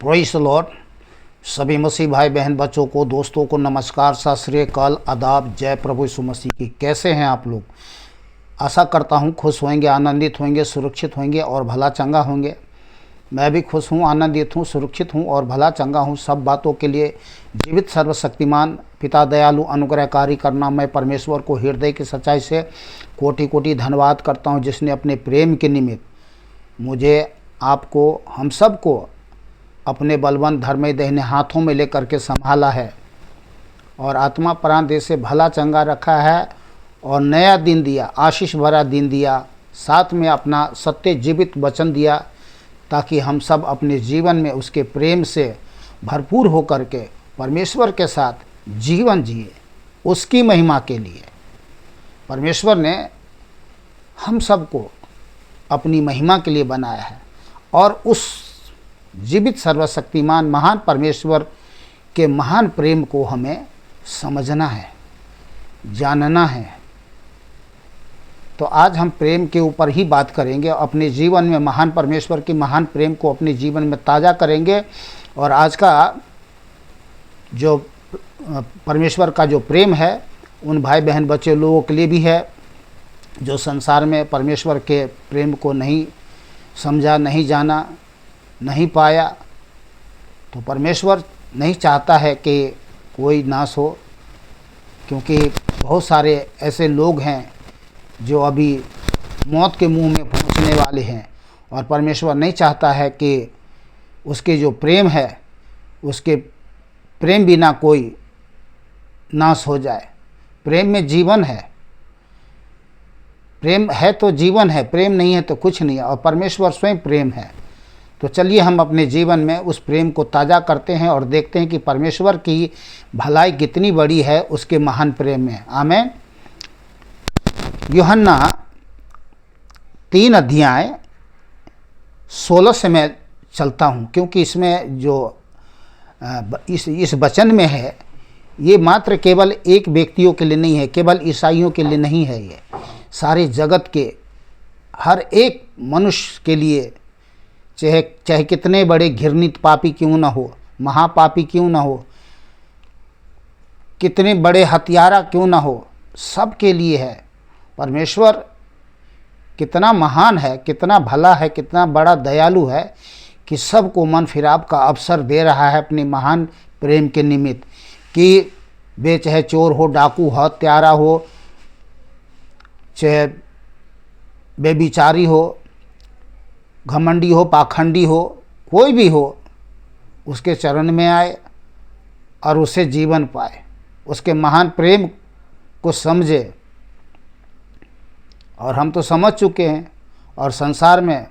Praise the Lord. सभी मसीह भाई बहन बच्चों को, दोस्तों को नमस्कार, सत श्री अकाल, आदाब, जय प्रभु यीशु मसीह की। कैसे हैं आप लोग? आशा करता हूं खुश होंगे, आनंदित होंगे, सुरक्षित होंगे और भला चंगा होंगे। मैं भी खुश हूं, आनंदित हूं, सुरक्षित हूं और भला चंगा हूं। सब बातों के लिए जीवित सर्वशक्तिमान पिता दयालु अनुग्रहकारी करना मैं परमेश्वर को हृदय की सच्चाई से कोटि कोटि धन्यवाद करता हूं, जिसने अपने प्रेम के निमित्त मुझे, आपको, हम सब को अपने बलवंत धर्मय दाहिने हाथों में लेकर के संभाला है और आत्मा प्राण देह से भला चंगा रखा है और नया दिन दिया, आशीष भरा दिन दिया, साथ में अपना सत्य जीवित वचन दिया, ताकि हम सब अपने जीवन में उसके प्रेम से भरपूर होकर के परमेश्वर के साथ जीवन जिए, उसकी महिमा के लिए। परमेश्वर ने हम सबको अपनी महिमा के लिए बनाया है और उस जीवित सर्वशक्तिमान महान परमेश्वर के महान प्रेम को हमें समझना है, जानना है। तो आज हम प्रेम के ऊपर ही बात करेंगे, अपने जीवन में महान परमेश्वर के महान प्रेम को अपने जीवन में ताज़ा करेंगे। और आज का जो परमेश्वर का जो प्रेम है उन भाई बहन बच्चे लोगों के लिए भी है जो संसार में परमेश्वर के प्रेम को नहीं समझा, नहीं जाना, नहीं पाया। तो परमेश्वर नहीं चाहता है कि कोई नाश हो, क्योंकि बहुत सारे ऐसे लोग हैं जो अभी मौत के मुंह में पहुंचने वाले हैं और परमेश्वर नहीं चाहता है कि उसके जो प्रेम है, उसके प्रेम बिना कोई नाश हो जाए। प्रेम में जीवन है, प्रेम है तो जीवन है, प्रेम नहीं है तो कुछ नहीं है, और परमेश्वर स्वयं प्रेम है। तो चलिए हम अपने जीवन में उस प्रेम को ताज़ा करते हैं और देखते हैं कि परमेश्वर की भलाई कितनी बड़ी है उसके महान प्रेम में। आमीन। यूहन्ना 3 अध्याय 16 से मैं चलता हूँ, क्योंकि इसमें जो इस वचन में है ये मात्र केवल एक व्यक्तियों के लिए नहीं है, केवल ईसाइयों के लिए नहीं है, ये सारे जगत के हर एक मनुष्य के लिए, चाहे कितने बड़े घृणित पापी क्यों ना हो, महापापी क्यों ना हो, कितने बड़े हत्यारा क्यों ना हो, सब के लिए है। परमेश्वर कितना महान है, कितना भला है, कितना बड़ा दयालु है कि सबको मन फिराव का अवसर दे रहा है अपने महान प्रेम के निमित्त। कि वे चाहे चोर हो, डाकू हो, हत्यारा हो, चाहे बेविचारी हो, घमंडी हो, पाखंडी हो, कोई भी हो, उसके चरण में आए और उसे जीवन पाए, उसके महान प्रेम को समझे। और हम तो समझ चुके हैं, और संसार में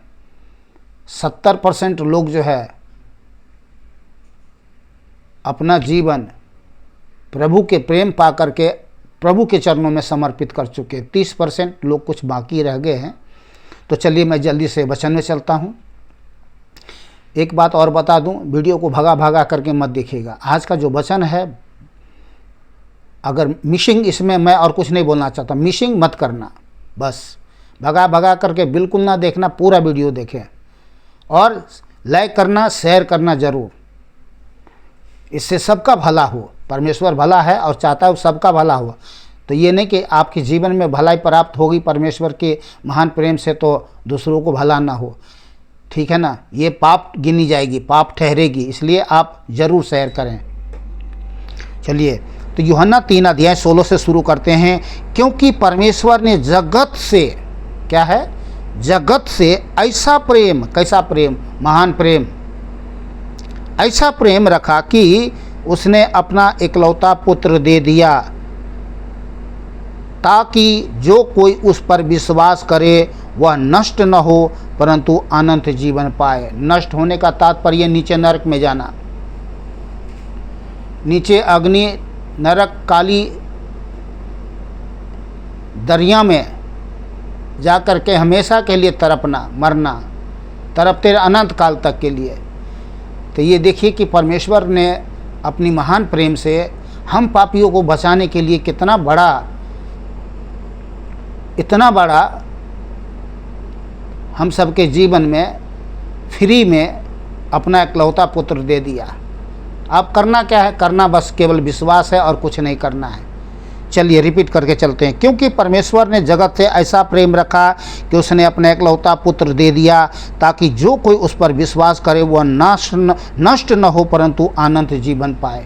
70% लोग जो है अपना जीवन प्रभु के प्रेम पा करके प्रभु के चरणों में समर्पित कर चुके हैं। 30% लोग कुछ बाकी रह गए हैं। तो चलिए मैं जल्दी से वचन में चलता हूँ। एक बात और बता दूँ, वीडियो को भगा भगा करके मत देखिएगा। आज का जो वचन है, अगर मिसिंग, इसमें मैं और कुछ नहीं बोलना चाहता, मिसिंग मत करना, बस भगा भगा करके बिल्कुल ना देखना, पूरा वीडियो देखें और लाइक करना, शेयर करना ज़रूर। इससे सबका भला हो। परमेश्वर भला है और चाहता है सबका भला हो। तो ये नहीं कि आपके जीवन में भलाई प्राप्त होगी परमेश्वर के महान प्रेम से तो दूसरों को भला ना हो, ठीक है ना, ये पाप गिनी जाएगी, पाप ठहरेगी। इसलिए आप ज़रूर शेयर करें। चलिए, तो यूहन्ना 3 अध्याय 16 से शुरू करते हैं। क्योंकि परमेश्वर ने जगत से, क्या है, जगत से ऐसा प्रेम, कैसा प्रेम, महान प्रेम, ऐसा प्रेम रखा कि उसने अपना इकलौता पुत्र दे दिया, ताकि जो कोई उस पर विश्वास करे वह नष्ट न हो परंतु अनंत जीवन पाए। नष्ट होने का तात्पर्य नीचे नरक में जाना, नीचे अग्नि, नरक, काली दरिया में जा कर के हमेशा के लिए तड़पना, मरना, तड़पते अनंत काल तक के लिए। तो ये देखिए कि परमेश्वर ने अपनी महान प्रेम से हम पापियों को बचाने के लिए कितना बड़ा, इतना बड़ा हम सबके जीवन में फ्री में अपना इकलौता पुत्र दे दिया। अब करना क्या है? करना बस केवल विश्वास है और कुछ नहीं करना है। चलिए रिपीट करके चलते हैं। क्योंकि परमेश्वर ने जगत से ऐसा प्रेम रखा कि उसने अपना इकलौता पुत्र दे दिया, ताकि जो कोई उस पर विश्वास करे वह नष्ट न हो परंतु अनंत जीवन पाए।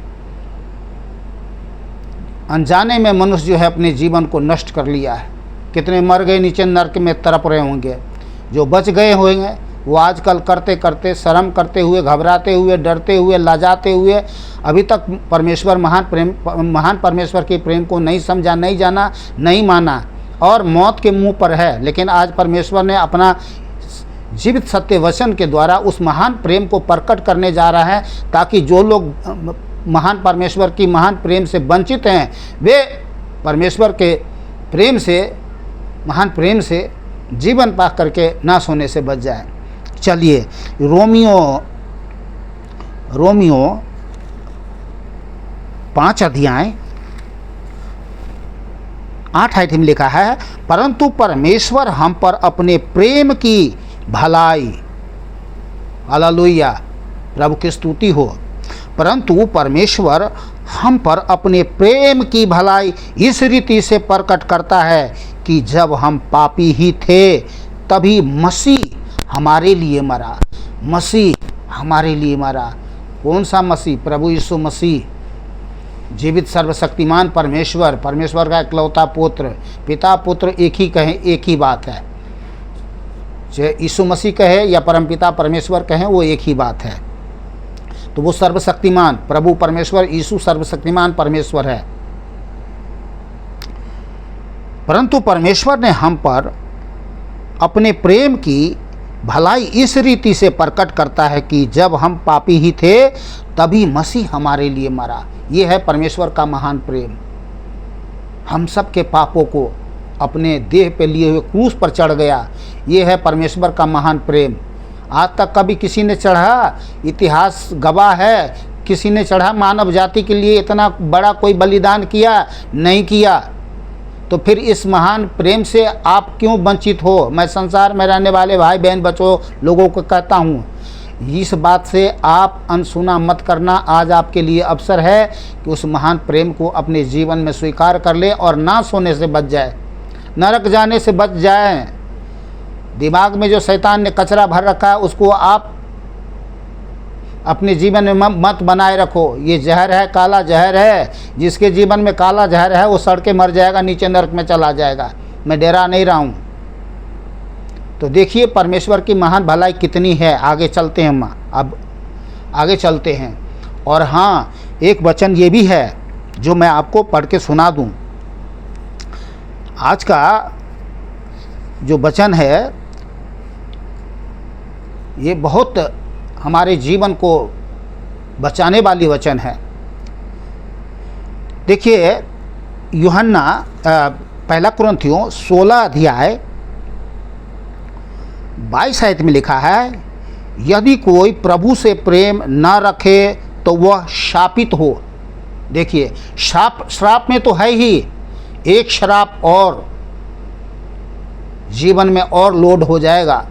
अनजाने में मनुष्य जो है अपने जीवन को नष्ट कर लिया है। कितने मर गए, नीचे नरक में तड़प रहे होंगे। जो बच गए होंगे वो आजकल करते करते, शर्म करते हुए, घबराते हुए, डरते हुए, लाजाते हुए, अभी तक परमेश्वर महान परमेश्वर के प्रेम को नहीं समझा, नहीं जाना, नहीं माना और मौत के मुंह पर है। लेकिन आज परमेश्वर ने अपना जीवित सत्य वचन के द्वारा उस महान प्रेम को प्रकट करने जा रहा है, ताकि जो लोग महान परमेश्वर की महान प्रेम से वंचित हैं वे परमेश्वर के प्रेम से, महान प्रेम से जीवन पा करके नाश होने से बच जाए। चलिए रोमियो 5 अध्याय 8 आयत में लिखा है, परंतु परमेश्वर हम पर अपने प्रेम की भलाई, हालेलुया, प्रभु की स्तुति हो, परंतु परमेश्वर हम पर अपने प्रेम की भलाई इस रीति से प्रकट करता है कि जब हम पापी ही थे तभी मसीह हमारे लिए मरा। मसीह हमारे लिए मरा। कौन सा मसीह? प्रभु यीशु मसीह, जीवित सर्वशक्तिमान परमेश्वर, परमेश्वर का इकलौता पुत्र। पिता पुत्र एक ही कहें, एक ही बात है। चाहे यीशु मसीह कहे या परमपिता परमेश्वर कहें, वो एक ही बात है। तो वो सर्वशक्तिमान प्रभु परमेश्वर यीशु सर्वशक्तिमान परमेश्वर है। परंतु परमेश्वर ने हम पर अपने प्रेम की भलाई इस रीति से प्रकट करता है कि जब हम पापी ही थे तभी मसीह हमारे लिए मरा। ये है परमेश्वर का महान प्रेम। हम सब के पापों को अपने देह पे लिए हुए क्रूस पर चढ़ गया। ये है परमेश्वर का महान प्रेम। आज तक कभी किसी ने चढ़ा? इतिहास गवाह है, किसी ने चढ़ा मानव जाति के लिए इतना बड़ा कोई बलिदान किया? नहीं किया। तो फिर इस महान प्रेम से आप क्यों वंचित हो? मैं संसार में रहने वाले भाई बहन बच्चों लोगों को कहता हूँ, इस बात से आप अनसुना मत करना। आज आपके लिए अवसर है कि उस महान प्रेम को अपने जीवन में स्वीकार कर ले और नाश होने से बच जाए, नरक जाने से बच जाए। दिमाग में जो शैतान ने कचरा भर रखा है उसको आप अपने जीवन में मत बनाए रखो। ये जहर है, काला जहर है। जिसके जीवन में काला जहर है वो सड़ के मर जाएगा, नीचे नरक में चला जाएगा। मैं डरा नहीं रहा हूँ। तो देखिए परमेश्वर की महान भलाई कितनी है। आगे चलते हैं, अब आगे चलते हैं। और हाँ, एक वचन ये भी है जो मैं आपको पढ़ के सुना दूँ। आज का जो वचन है ये बहुत हमारे जीवन को बचाने वाली वचन है। देखिए यूहन्ना 1 कुरिन्थियों 16 अध्याय 22 आयत में लिखा है, यदि कोई प्रभु से प्रेम न रखे तो वह शापित हो। देखिए श्राप में तो है ही, एक श्राप और जीवन में और लोड हो जाएगा।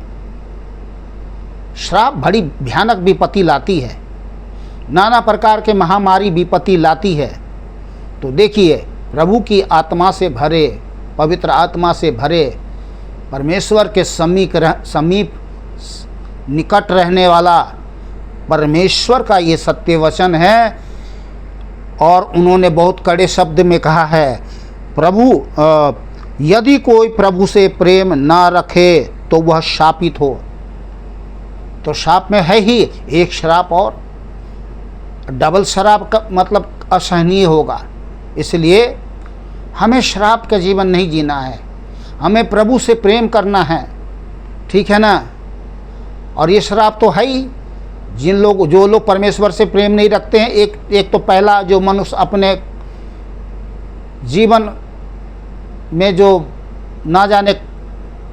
श्राप बड़ी भयानक विपत्ति लाती है, नाना प्रकार के महामारी विपत्ति लाती है। तो देखिए प्रभु की आत्मा से भरे, पवित्र आत्मा से भरे, परमेश्वर के समीप निकट रहने वाला परमेश्वर का ये सत्य वचन है। और उन्होंने बहुत कड़े शब्द में कहा है, यदि कोई प्रभु से प्रेम ना रखे तो वह शापित हो। तो शाप में है ही एक श्राप और डबल श्राप का मतलब असहनीय होगा। इसलिए हमें श्राप का जीवन नहीं जीना है, हमें प्रभु से प्रेम करना है, ठीक है ना। और ये श्राप तो है ही, जो लोग परमेश्वर से प्रेम नहीं रखते हैं। एक तो पहला जो मनुष्य अपने जीवन में जो ना जाने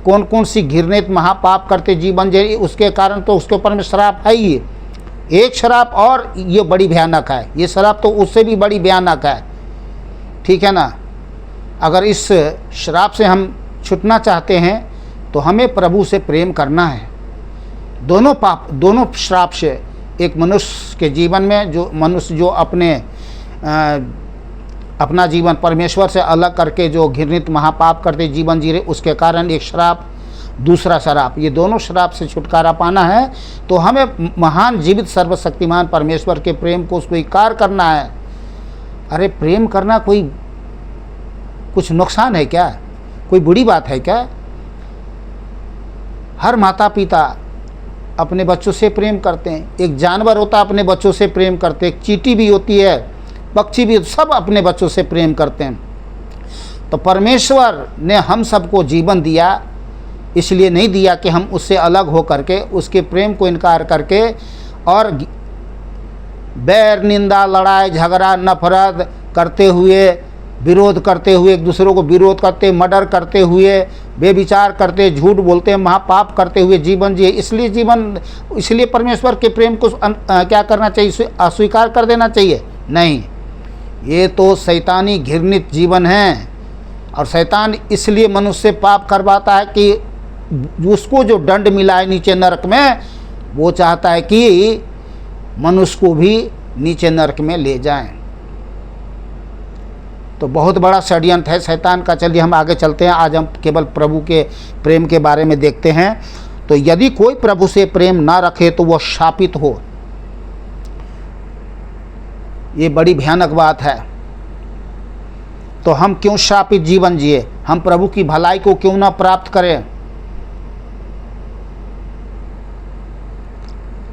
कौन कौन सी घृणित महापाप करते जीवन जे, उसके कारण तो उसके ऊपर में श्राप है ही। एक श्राप और ये बड़ी भयानक है, ये श्राप तो उससे भी बड़ी भयानक है, ठीक है ना। अगर इस श्राप से हम छूटना चाहते हैं तो हमें प्रभु से प्रेम करना है। दोनों पाप, दोनों श्राप से एक मनुष्य के जीवन में, जो मनुष्य जो अपना जीवन परमेश्वर से अलग करके जो घृणित महापाप करते जीवन जी रहे, उसके कारण एक श्राप, दूसरा श्राप, ये दोनों श्राप से छुटकारा पाना है तो हमें महान जीवित सर्वशक्तिमान परमेश्वर के प्रेम को स्वीकार करना है। अरे प्रेम करना कोई कुछ नुकसान है क्या? कोई बुरी बात है क्या? हर माता पिता अपने बच्चों से प्रेम करते हैं। एक जानवर होता है अपने बच्चों से प्रेम करते हैं, एक चींटी भी होती है, पक्षी भी, सब अपने बच्चों से प्रेम करते हैं। तो परमेश्वर ने हम सबको जीवन दिया, इसलिए नहीं दिया कि हम उससे अलग हो करके उसके प्रेम को इनकार करके और बैर, निंदा, लड़ाई झगड़ा, नफरत करते हुए, विरोध करते हुए, एक दूसरे को विरोध करते, मर्डर करते हुए, बेविचार करते, झूठ बोलते, महापाप करते हुए जीवन जिए। इसलिए परमेश्वर के प्रेम को क्या करना चाहिए? अस्वीकार कर देना चाहिए? नहीं, ये तो शैतानी घृणित जीवन है। और शैतान इसलिए मनुष्य से पाप करवाता है कि उसको जो दंड मिला है नीचे नरक में, वो चाहता है कि मनुष्य को भी नीचे नरक में ले जाएं। तो बहुत बड़ा षड्यंत्र है शैतान का। चलिए हम आगे चलते हैं। आज हम केवल प्रभु के प्रेम के बारे में देखते हैं। तो यदि कोई प्रभु से प्रेम ना रखे तो वह शापित हो। ये बड़ी भयानक बात है। तो हम क्यों शापित जीवन जिए? हम प्रभु की भलाई को क्यों ना प्राप्त करें?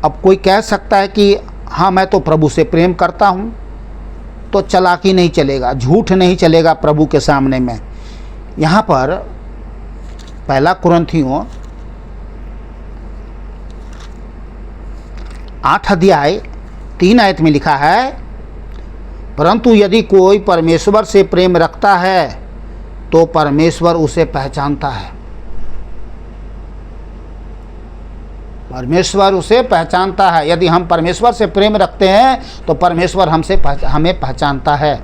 अब कोई कह सकता है कि हाँ मैं तो प्रभु से प्रेम करता हूँ, तो चालाकी नहीं चलेगा, झूठ नहीं चलेगा प्रभु के सामने में। यहाँ पर पहला कुरिन्थियों 8 अध्याय 3 आयत में लिखा है, परंतु यदि कोई परमेश्वर से प्रेम रखता है तो परमेश्वर उसे पहचानता है। परमेश्वर उसे पहचानता है। यदि हम परमेश्वर से प्रेम रखते हैं तो परमेश्वर हमें पहचानता है।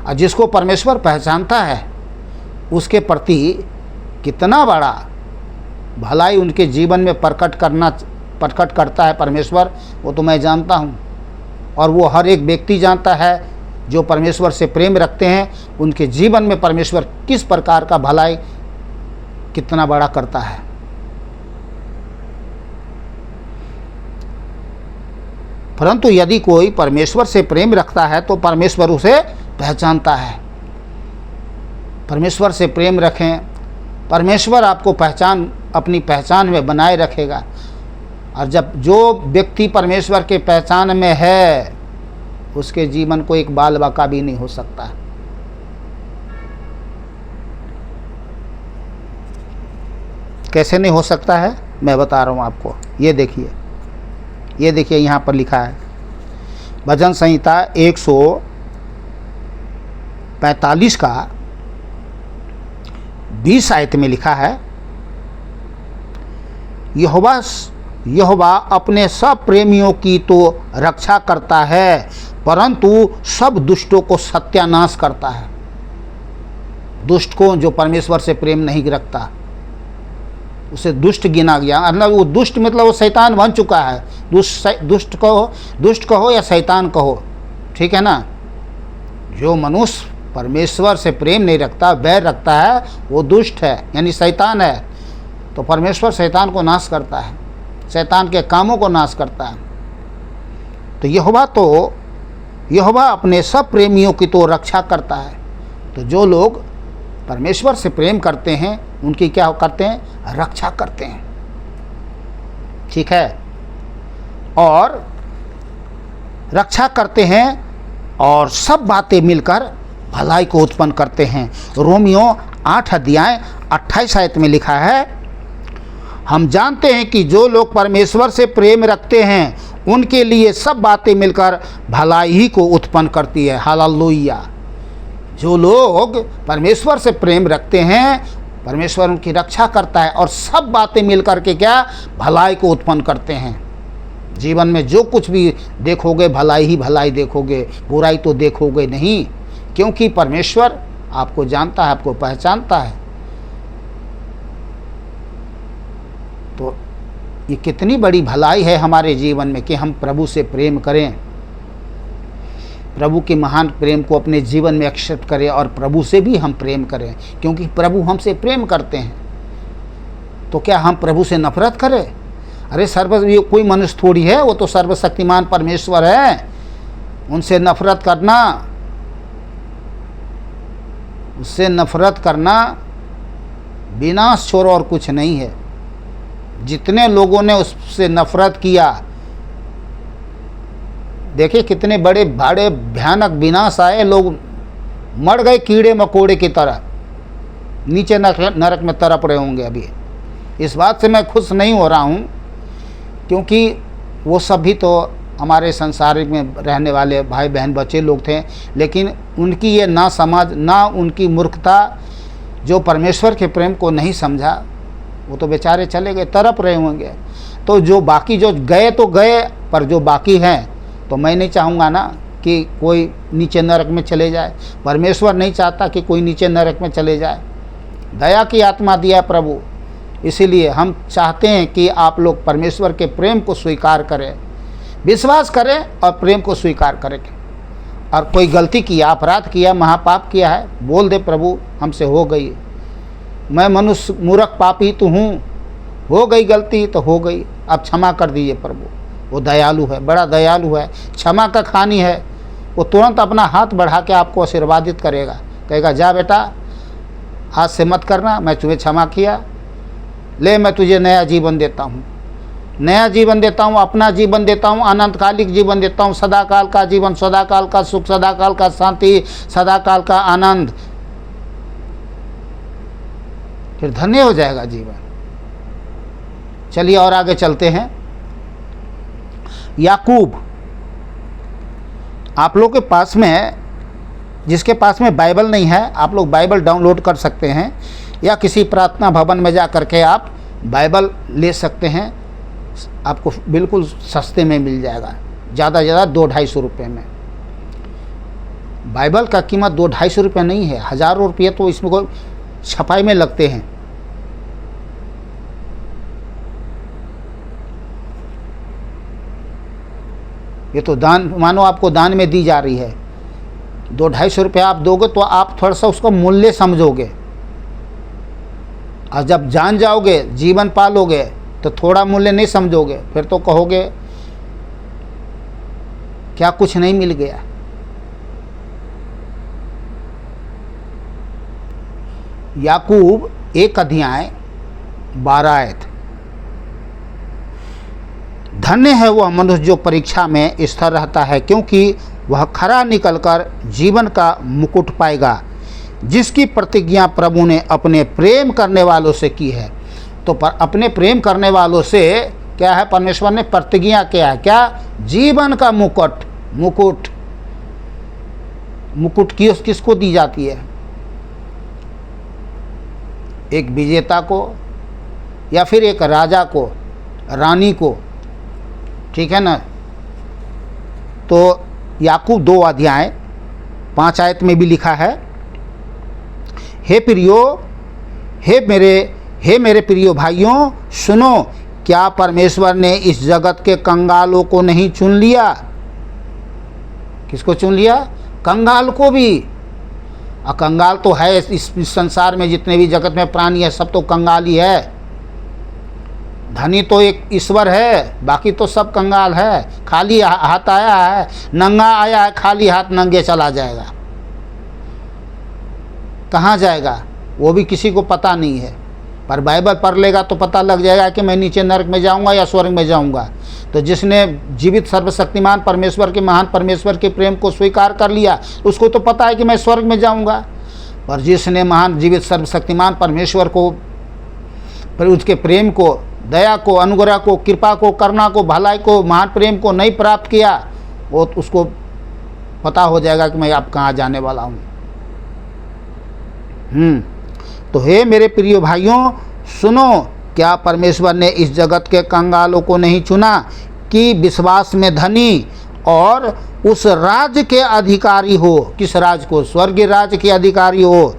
और जिसको परमेश्वर पहचानता है उसके प्रति कितना बड़ा भलाई उनके जीवन में प्रकट करता है परमेश्वर, वो तो मैं जानता हूँ। और वो हर एक व्यक्ति जानता है जो परमेश्वर से प्रेम रखते हैं, उनके जीवन में परमेश्वर किस प्रकार का भलाई कितना बड़ा करता है। परंतु यदि कोई परमेश्वर से प्रेम रखता है तो परमेश्वर उसे पहचानता है। परमेश्वर से प्रेम रखें, परमेश्वर आपको अपनी पहचान में बनाए रखेगा। और जब जो व्यक्ति परमेश्वर के पहचान में है उसके जीवन को एक बाल बाका भी नहीं हो सकता। कैसे नहीं हो सकता है मैं बता रहा हूँ आपको। ये देखिए यहाँ पर लिखा है, भजन संहिता 145 का 20 आयत में लिखा है, यहोवा अपने सब प्रेमियों की तो रक्षा करता है, परंतु सब दुष्टों को सत्यानाश करता है। दुष्ट को, जो परमेश्वर से प्रेम नहीं रखता, उसे दुष्ट गिना गया। मतलब वो दुष्ट मतलब वो शैतान बन चुका है। दुष्ट कहो या शैतान कहो, ठीक है ना। जो मनुष्य परमेश्वर से प्रेम नहीं रखता, बैर रखता है, वो दुष्ट है, यानी शैतान है। तो परमेश्वर शैतान को नाश करता है, शैतान के कामों को नाश करता है। तो यहोवा अपने सब प्रेमियों की तो रक्षा करता है। तो जो लोग परमेश्वर से प्रेम करते हैं उनकी क्या करते हैं? रक्षा करते हैं, ठीक है। और रक्षा करते हैं और सब बातें मिलकर भलाई को उत्पन्न करते हैं। रोमियो 8 अध्याय 28 आयत में लिखा है, हम जानते हैं कि जो लोग परमेश्वर से प्रेम रखते हैं उनके लिए सब बातें मिलकर भलाई ही को उत्पन्न करती है। हालेलुया। जो लोग परमेश्वर से प्रेम रखते हैं, परमेश्वर उनकी रक्षा करता है और सब बातें मिलकर के क्या? भलाई को उत्पन्न करते हैं। जीवन में जो कुछ भी देखोगे भलाई ही भलाई देखोगे, बुराई तो देखोगे नहीं, क्योंकि परमेश्वर आपको जानता है, आपको पहचानता है। तो ये कितनी बड़ी भलाई है हमारे जीवन में कि हम प्रभु से प्रेम करें, प्रभु के महान प्रेम को अपने जीवन में एक्सेप्ट करें और प्रभु से भी हम प्रेम करें, क्योंकि प्रभु हमसे प्रेम करते हैं। तो क्या हम प्रभु से नफरत करें? अरे ये कोई मनुष्य थोड़ी है, वो तो सर्वशक्तिमान परमेश्वर है। उनसे नफरत करना, उससे नफरत करना विनाश छोड़ो और कुछ नहीं है। जितने लोगों ने उससे नफरत किया, देखिए कितने बड़े बड़े भयानक विनाश आए, लोग मर गए कीड़े मकोड़े की तरह, नीचे नरक में तड़प रहे होंगे। अभी इस बात से मैं खुश नहीं हो रहा हूँ, क्योंकि वो सब भी तो हमारे संसार में रहने वाले भाई बहन बच्चे लोग थे, लेकिन उनकी ये ना समझ, ना उनकी मूर्खता, जो परमेश्वर के प्रेम को नहीं समझा, वो तो बेचारे चले गए, तड़प रहे होंगे। तो जो बाकी जो गए तो गए, पर जो बाकी हैं, तो मैं नहीं चाहूँगा ना कि कोई नीचे नरक में चले जाए। परमेश्वर नहीं चाहता कि कोई नीचे नरक में चले जाए। दया की आत्मा दिया प्रभु, इसीलिए हम चाहते हैं कि आप लोग परमेश्वर के प्रेम को स्वीकार करें, विश्वास करें और प्रेम को स्वीकार करें। और कोई गलती किया, अपराध किया, महापाप किया है, बोल दे प्रभु हमसे हो गई, मैं मनुष्य मूर्ख पापी तो हूँ, हो गई गलती तो हो गई, अब क्षमा कर दीजिए प्रभु। वो दयालु है, बड़ा दयालु है, क्षमा का खानी है। वो तुरंत अपना हाथ बढ़ा के आपको आशीर्वादित करेगा, कहेगा जा बेटा आज से मत करना, मैं तुम्हें क्षमा किया, ले मैं तुझे नया जीवन देता हूँ, नया जीवन देता हूँ, अपना जीवन देता हूँ, अनंतकालिक जीवन देता हूँ, सदाकाल का जीवन, सदाकाल का सुख, सदाकाल का शांति, सदाकाल का आनंद। फिर धन्य हो जाएगा जीवन। चलिए और आगे चलते हैं। याकूब, आप लोग के पास में, जिसके पास में बाइबल नहीं है, आप लोग बाइबल डाउनलोड कर सकते हैं, या किसी प्रार्थना भवन में जा करके आप बाइबल ले सकते हैं। आपको बिल्कुल सस्ते में मिल जाएगा, ज़्यादा से ज़्यादा 200-250 रुपये में। बाइबल का कीमत 200-250 रुपये नहीं है, हज़ारों रुपये तो इसमें को छपाई में लगते हैं। ये तो दान, मानो आपको दान में दी जा रही है। 200-250 रुपये आप दोगे तो आप थोड़ा सा उसका मूल्य समझोगे, और जब जान जाओगे, जीवन पालोगे, तो थोड़ा मूल्य नहीं समझोगे, फिर तो कहोगे क्या कुछ नहीं मिल गया। याकूब 1:12 आयत। धन्य है वह मनुष्य जो परीक्षा में स्थिर रहता है, क्योंकि वह खरा निकलकर जीवन का मुकुट पाएगा, जिसकी प्रतिज्ञा प्रभु ने अपने प्रेम करने वालों से की है। तो अपने प्रेम करने वालों से क्या है, परमेश्वर ने प्रतिज्ञा किया है, क्या? जीवन का मुकुट। मुकुट मुकुट किसको दी जाती है? एक विजेता को, या फिर एक राजा को, रानी को, ठीक है ना। तो याकूब 2:5 आयत में भी लिखा है, हे प्रियो, हे मेरे प्रियो भाइयों, सुनो, क्या परमेश्वर ने इस जगत के कंगालों को नहीं चुन लिया? किसको चुन लिया? कंगाल को भी। कंगाल तो है इस संसार में, जितने भी जगत में प्राणी है सब तो कंगाल ही है। धनी तो एक ईश्वर है, बाकी तो सब कंगाल है। खाली हाथ आया है, नंगा आया है, खाली हाथ नंगे चला जाएगा। कहाँ जाएगा वो भी किसी को पता नहीं है। पर बाइबल पढ़ लेगा तो पता लग जाएगा कि मैं नीचे नरक में जाऊंगा या स्वर्ग में जाऊंगा। तो जिसने जीवित सर्वशक्तिमान परमेश्वर के, महान परमेश्वर के प्रेम को स्वीकार कर लिया, उसको तो पता है कि मैं स्वर्ग में जाऊंगा। पर जिसने महान जीवित सर्वशक्तिमान परमेश्वर को, पर उसके प्रेम को, दया को, अनुग्रह को, कृपा को, करुणा को, भलाई को, महान प्रेम को नहीं प्राप्त किया, वो उसको पता हो जाएगा कि मैं अब कहाँ जाने वाला हूँ। तो हे मेरे प्रिय भाइयों, सुनो, क्या परमेश्वर ने इस जगत के कंगालों को नहीं चुना कि विश्वास में धनी और उस राज्य के अधिकारी हो? किस राज्य को? स्वर्गीय राज्य के अधिकारी हो,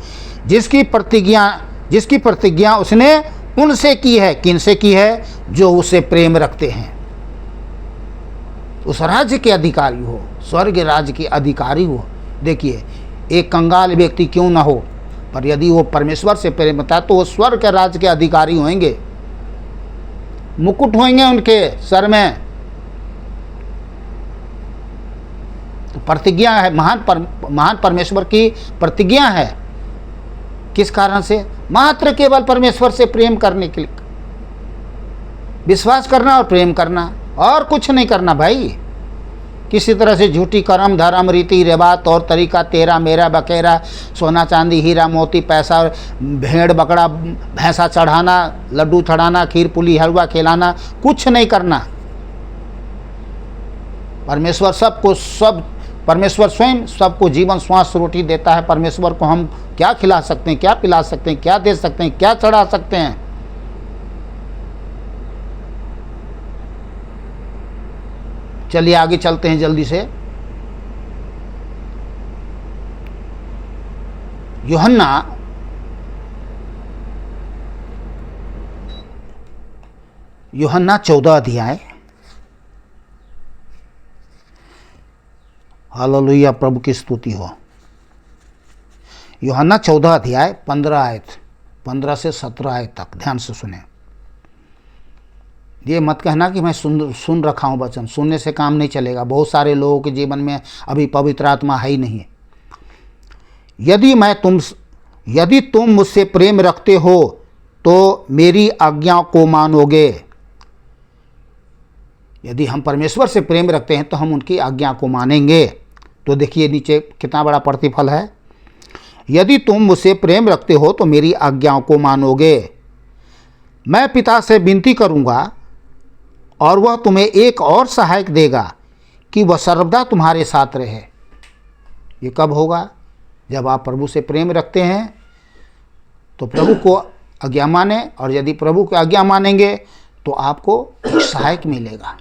जिसकी प्रतिज्ञा उसने उनसे की है। किनसे की है? जो उसे प्रेम रखते हैं। उस राज्य के अधिकारी हो, स्वर्ग राज्य के अधिकारी हो। देखिए, एक कंगाल व्यक्ति क्यों ना हो, पर यदि वो परमेश्वर से प्रेम रखता है तो वो स्वर्ग के राज्य के अधिकारी होंगे। मुकुट होंगे उनके सर में। तो प्रतिज्ञा है, महान परमेश्वर की प्रतिज्ञा है। किस कारण से? मात्र केवल परमेश्वर से प्रेम करने के लिए। विश्वास करना और प्रेम करना, और कुछ नहीं करना भाई। किसी तरह से झूठी कर्म, धर्म, रीति रिवाज, तौर तरीका, तेरा मेरा बकेरा, सोना चांदी, हीरा मोती, पैसा, भेड़ बकरा भैंसा चढ़ाना, लड्डू चढ़ाना, खीर पुली हलवा खिलाना, कुछ नहीं करना। परमेश्वर स्वयं सबको जीवन श्वास रोटी देता है। परमेश्वर को हम क्या खिला सकते हैं, क्या पिला सकते हैं, क्या दे सकते हैं, क्या चढ़ा सकते हैं? चलिए आगे चलते हैं जल्दी से। यूहन्ना 14 अध्याय। हालेलुया, प्रभु की स्तुति हो। यूहन्ना 14 अध्याय 15 से 17 आयत तक ध्यान से सुने। ये मत कहना कि मैं सुन रखा हूँ वचन। सुनने से काम नहीं चलेगा। बहुत सारे लोगों के जीवन में अभी पवित्र आत्मा है ही नहीं। यदि तुम मुझसे प्रेम रखते हो तो मेरी आज्ञा को मानोगे। यदि हम परमेश्वर से प्रेम रखते हैं तो हम उनकी आज्ञा को मानेंगे। तो देखिए नीचे कितना बड़ा प्रतिफल है। यदि तुम मुझसे प्रेम रखते हो तो मेरी आज्ञाओं को मानोगे। मैं पिता से विनती करूंगा और वह तुम्हें एक और सहायक देगा कि वह सर्वदा तुम्हारे साथ रहे। ये कब होगा? जब आप प्रभु से प्रेम रखते हैं तो प्रभु को आज्ञा माने, और यदि प्रभु की आज्ञा मानेंगे तो आपको एक सहायक मिलेगा,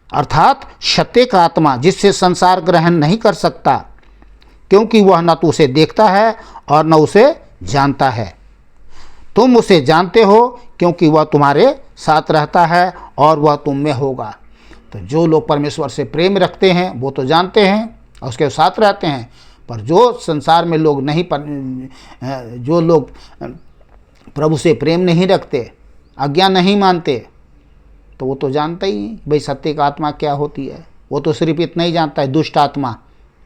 अर्थात सत्य का आत्मा, जिससे संसार ग्रहण नहीं कर सकता, क्योंकि वह न तो उसे देखता है और न उसे जानता है। तुम उसे जानते हो क्योंकि वह तुम्हारे साथ रहता है और वह तुम में होगा। तो जो लोग परमेश्वर से प्रेम रखते हैं वो तो जानते हैं और उसके साथ रहते हैं। पर जो संसार में लोग जो लोग प्रभु से प्रेम नहीं रखते, आज्ञा नहीं मानते, तो वो तो जानते ही नहीं भाई सत्य का आत्मा क्या होती है। वो तो सिर्फ इतना ही जानता है, दुष्ट आत्मा,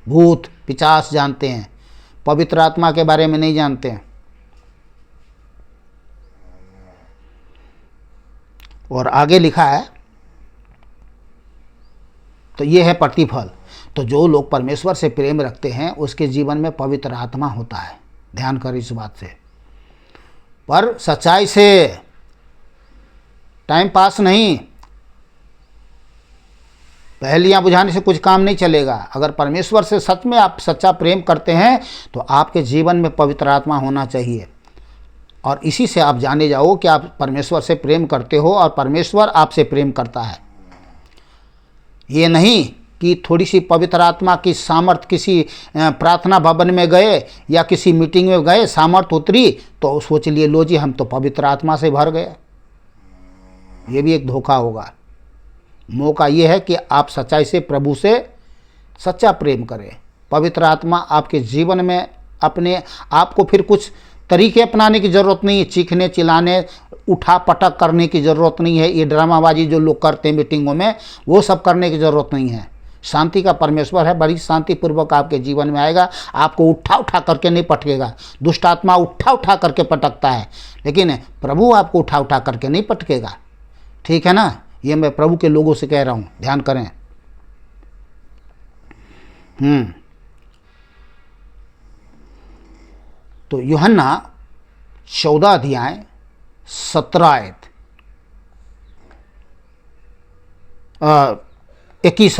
भूत पिशाच जानते हैं, पवित्र आत्मा के बारे में नहीं जानते हैं। और आगे लिखा है, तो ये है प्रतिफल। तो जो लोग परमेश्वर से प्रेम रखते हैं उसके जीवन में पवित्र आत्मा होता है। ध्यान कर इस बात से। पर सच्चाई से, टाइम पास नहीं, पहेलियां बुझाने से कुछ काम नहीं चलेगा। अगर परमेश्वर से सच में आप सच्चा प्रेम करते हैं तो आपके जीवन में पवित्र आत्मा होना चाहिए, और इसी से आप जाने जाओ कि आप परमेश्वर से प्रेम करते हो और परमेश्वर आपसे प्रेम करता है। ये नहीं कि थोड़ी सी पवित्र आत्मा की सामर्थ, किसी प्रार्थना भवन में गए या किसी मीटिंग में गए, सामर्थ उतरी तो सोच लिए लो जी हम तो पवित्र आत्मा से भर गए। ये भी एक धोखा होगा। मौका ये है कि आप सच्चाई से प्रभु से सच्चा प्रेम करें। पवित्र आत्मा आपके जीवन में अपने आप को, फिर कुछ तरीके अपनाने की ज़रूरत नहीं है, चीखने चिल्लाने उठा पटक करने की ज़रूरत नहीं है। ये ड्रामाबाजी जो लोग करते हैं मीटिंगों में, वो सब करने की ज़रूरत नहीं है। शांति का परमेश्वर है, बड़ी शांतिपूर्वक आपके जीवन में आएगा। आपको उठा उठा करके नहीं पटकेगा। दुष्ट आत्मा उठा उठा करके पटकता है, लेकिन प्रभु आपको उठा उठा करके नहीं पटकेगा। ठीक है ना? ये मैं प्रभु के लोगों से कह रहा हूँ, ध्यान करें। तो यूहन्ना 14 अध्याय 17 आयत 21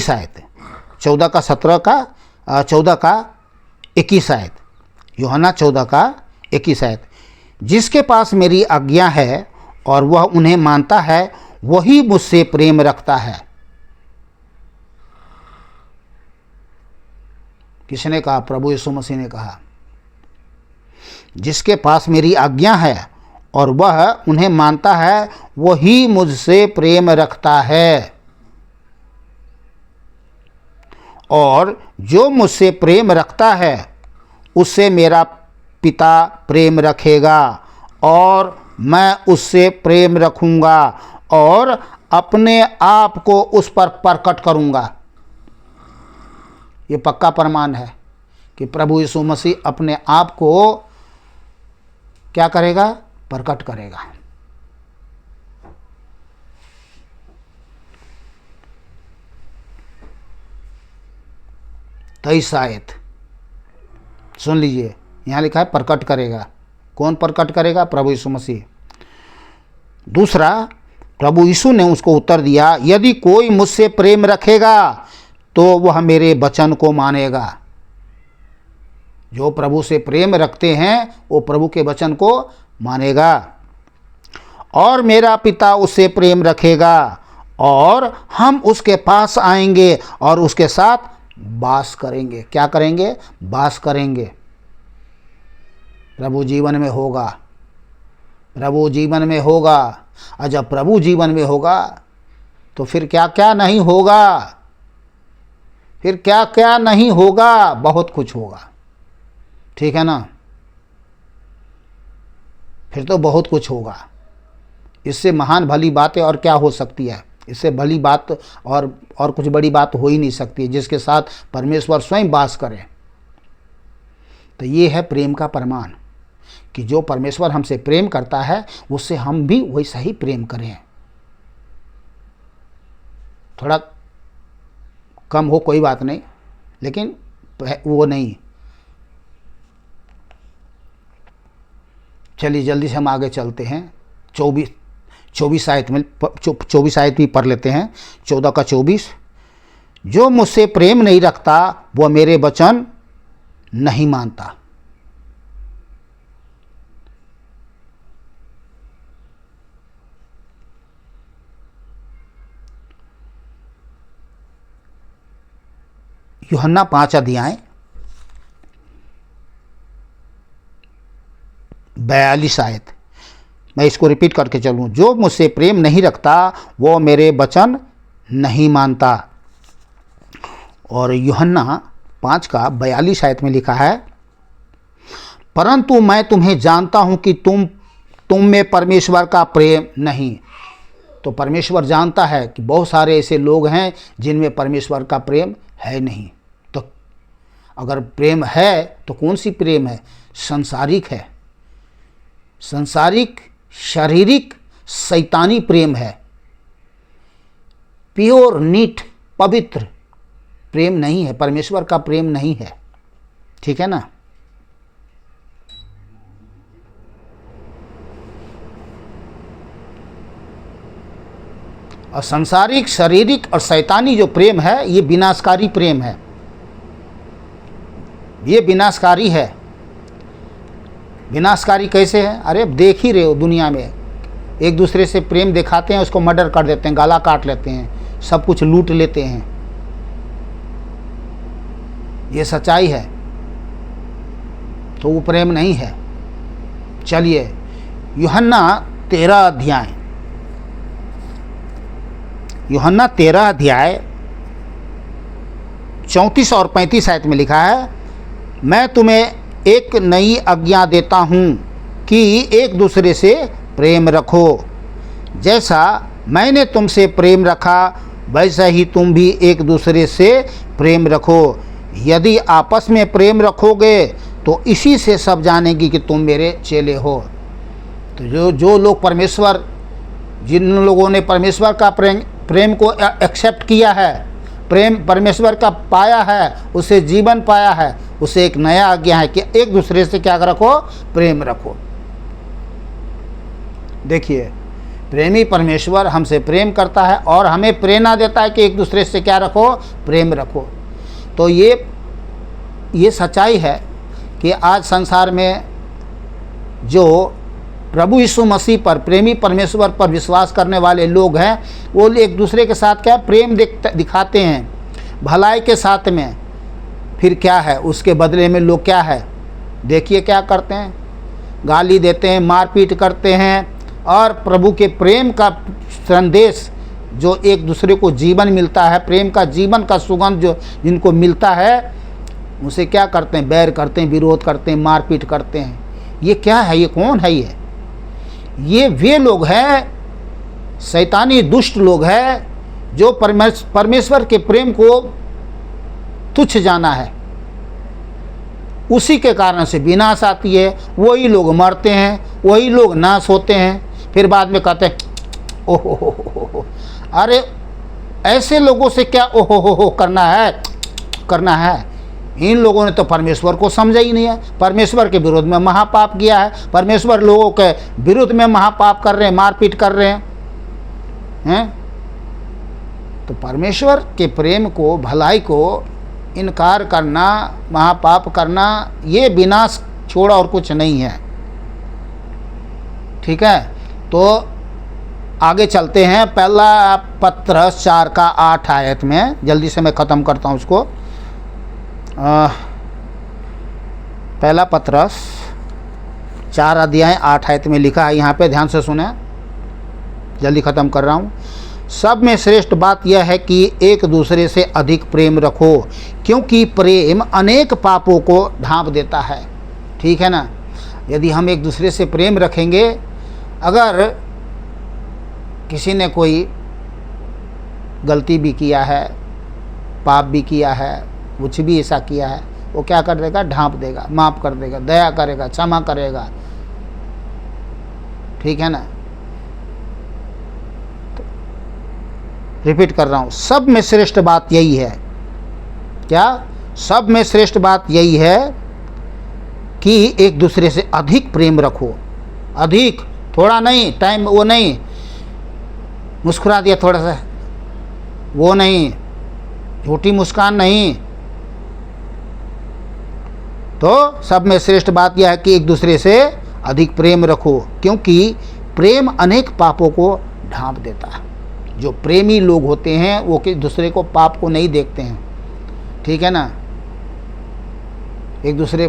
आयत 14 का 17 का 14 का 21 आयत, यूहन्ना 14 का 21 आयत। जिसके पास मेरी आज्ञा है और वह उन्हें मानता है वही मुझसे प्रेम रखता है। किसने कहा? प्रभु यीशु मसीह ने कहा। जिसके पास मेरी आज्ञा है और वह उन्हें मानता है, वही मुझसे प्रेम रखता है। और जो मुझसे प्रेम रखता है उससे मेरा पिता प्रेम रखेगा और मैं उससे प्रेम रखूंगा और अपने आप को उस पर प्रकट करूंगा। ये पक्का प्रमाण है कि प्रभु यीशु मसीह अपने आप को क्या करेगा? प्रकट करेगा। तेईस आयत सुन लीजिए, यहाँ लिखा है प्रकट करेगा। कौन प्रकट करेगा? प्रभु यीशु मसीह। दूसरा, प्रभु यीशु ने उसको उत्तर दिया, यदि कोई मुझसे प्रेम रखेगा तो वह मेरे वचन को मानेगा। जो प्रभु से प्रेम रखते हैं वो प्रभु के वचन को मानेगा। और मेरा पिता उससे प्रेम रखेगा और हम उसके पास आएंगे और उसके साथ वास करेंगे। क्या करेंगे? वास करेंगे। प्रभु जीवन में होगा। प्रभु जीवन में होगा। और जब प्रभु जीवन में होगा तो फिर क्या क्या नहीं होगा? फिर क्या क्या नहीं होगा? बहुत कुछ होगा। ठीक है ना? फिर तो बहुत कुछ होगा। इससे महान भली बातें और क्या हो सकती है? इससे भली बात और कुछ बड़ी बात हो ही नहीं सकती है, जिसके साथ परमेश्वर स्वयं वास करे। तो ये है प्रेम का प्रमाण कि जो परमेश्वर हमसे प्रेम करता है उससे हम भी वैसा ही प्रेम करें। थोड़ा कम हो कोई बात नहीं, लेकिन वो नहीं। चलिए जल्दी से हम आगे चलते हैं। 24 आयत में 24 आयत भी पढ़ लेते हैं। 14 का 24, जो मुझसे प्रेम नहीं रखता वह मेरे वचन नहीं मानता। यूहन्ना 5 अध्याय 42 आयत, मैं इसको रिपीट करके चलूँ। जो मुझसे प्रेम नहीं रखता वो मेरे वचन नहीं मानता। और यूहन्ना 5 का 42 आयत में लिखा है, परंतु मैं तुम्हें जानता हूँ कि तुम में परमेश्वर का प्रेम नहीं। तो परमेश्वर जानता है कि बहुत सारे ऐसे लोग हैं जिनमें परमेश्वर का प्रेम है नहीं। तो अगर प्रेम है तो कौन सी प्रेम है? संसारिक है। संसारिक, शारीरिक, शैतानी प्रेम है। प्योर, नीट, पवित्र प्रेम नहीं है। परमेश्वर का प्रेम नहीं है। ठीक है ना? और संसारिक, शारीरिक और शैतानी जो प्रेम है ये विनाशकारी प्रेम है। ये विनाशकारी है। विनाशकारी कैसे है? अरे देख ही रहे हो, दुनिया में एक दूसरे से प्रेम दिखाते हैं, उसको मर्डर कर देते हैं, गाला काट लेते हैं, सब कुछ लूट लेते हैं। ये सच्चाई है। तो वो प्रेम नहीं है। चलिए यूहन्ना 13 अध्याय, यूहन्ना 13 अध्याय 34 और 35 आयत में लिखा है, मैं तुम्हें एक नई आज्ञा देता हूँ कि एक दूसरे से प्रेम रखो। जैसा मैंने तुमसे प्रेम रखा वैसा ही तुम भी एक दूसरे से प्रेम रखो। यदि आपस में प्रेम रखोगे तो इसी से सब जानेगी कि तुम मेरे चेले हो। तो जो लोग परमेश्वर, जिन लोगों ने परमेश्वर का प्रेम को एक्सेप्ट किया है, प्रेम परमेश्वर का पाया है, उसे जीवन पाया है, उसे एक नया आज्ञा है कि एक दूसरे से क्या रखो? प्रेम रखो। देखिए, प्रेमी परमेश्वर हमसे प्रेम करता है और हमें प्रेरणा देता है कि एक दूसरे से क्या रखो? प्रेम रखो। तो ये सच्चाई है कि आज संसार में जो प्रभु यीशु मसीह पर, प्रेमी परमेश्वर पर विश्वास करने वाले लोग हैं, वो एक दूसरे के साथ क्या प्रेम दिखाते हैं, भलाई के साथ में। फिर क्या है? उसके बदले में लोग क्या है? देखिए क्या करते हैं। गाली देते हैं, मारपीट करते हैं, और प्रभु के प्रेम का संदेश जो एक दूसरे को जीवन मिलता है, प्रेम का जीवन का सुगंध जो जिनको मिलता है, उसे क्या करते हैं? बैर करते हैं, विरोध करते हैं, मारपीट करते हैं। ये क्या है? ये कौन है? ये वे लोग हैं, शैतानी दुष्ट लोग हैं, जो परमेश्वर के प्रेम को तुच्छ जाना है। उसी के कारण से विनाश आती है। वही लोग मरते हैं, वही लोग नाश होते हैं। फिर बाद में कहते हैं ओहो, अरे ऐसे लोगों से क्या ओहो करना है। इन लोगों ने तो परमेश्वर को समझा ही नहीं है, परमेश्वर के विरोध में महापाप किया है, परमेश्वर लोगों के विरुद्ध में महापाप कर रहे हैं, मारपीट कर रहे हैं। तो परमेश्वर के प्रेम को, भलाई को इनकार करना, महापाप करना, ये विनाश छोड़ा और कुछ नहीं है। ठीक है, तो आगे चलते हैं। पहला पत्र 4 का 8 आयत में, जल्दी से मैं ख़त्म करता हूँ उसको। पहला पत्र 4 अध्याय 8 आयत में लिखा है, यहाँ पे ध्यान से सुने, जल्दी ख़त्म कर रहा हूँ। सब में श्रेष्ठ बात यह है कि एक दूसरे से अधिक प्रेम रखो, क्योंकि प्रेम अनेक पापों को ढांप देता है। ठीक है ना? यदि हम एक दूसरे से प्रेम रखेंगे, अगर किसी ने कोई गलती भी किया है, पाप भी किया है, कुछ भी ऐसा किया है, वो क्या कर देगा? ढांप देगा, माफ़ कर देगा, दया करेगा, क्षमा करेगा। ठीक है ना? रिपीट कर रहा हूँ, सब में श्रेष्ठ बात यही है। क्या? सब में श्रेष्ठ बात यही है कि एक दूसरे से अधिक प्रेम रखो। अधिक, थोड़ा नहीं, टाइम वो नहीं, मुस्कुरा दिया थोड़ा सा, वो नहीं, झूठी मुस्कान नहीं। तो सब में श्रेष्ठ बात यह है कि एक दूसरे से अधिक प्रेम रखो, क्योंकि प्रेम अनेक पापों को ढांप देता है। जो प्रेमी लोग होते हैं वो कि दूसरे को, पाप को नहीं देखते हैं। ठीक है ना? एक दूसरे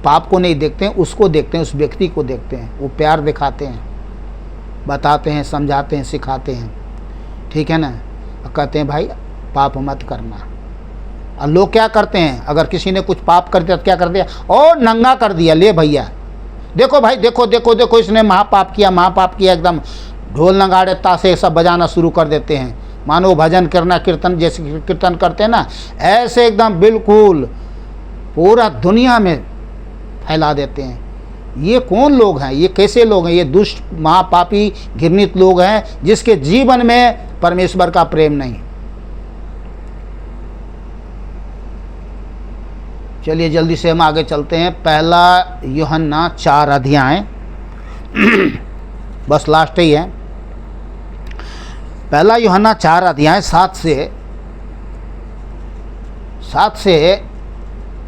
पाप को नहीं देखते हैं, उसको देखते हैं, उस व्यक्ति को देखते हैं। वो प्यार दिखाते हैं, बताते हैं, समझाते हैं, सिखाते हैं। ठीक है ना? कहते हैं भाई पाप मत करना। और लोग क्या करते हैं? अगर किसी ने कुछ पाप कर दिया तो क्या कर दिया? और नंगा कर दिया, ले भैया देखो भाई, देखो देखो देखो, इसने महापाप किया, महापाप किया। एकदम ढोल नगाड़े ताशे सब बजाना शुरू कर देते हैं, मानो भजन करना, कीर्तन जैसे कीर्तन करते हैं ना, ऐसे एकदम बिल्कुल पूरा दुनिया में फैला देते हैं। ये कौन लोग हैं? ये कैसे लोग हैं? ये दुष्ट, महापापी, घृणित लोग हैं, जिसके जीवन में परमेश्वर का प्रेम नहीं। चलिए जल्दी से हम आगे चलते हैं। पहला यूहन्ना 4 अध्याय बस लास्ट ही है। पहला यूहन्ना 4 अध्याय 7 से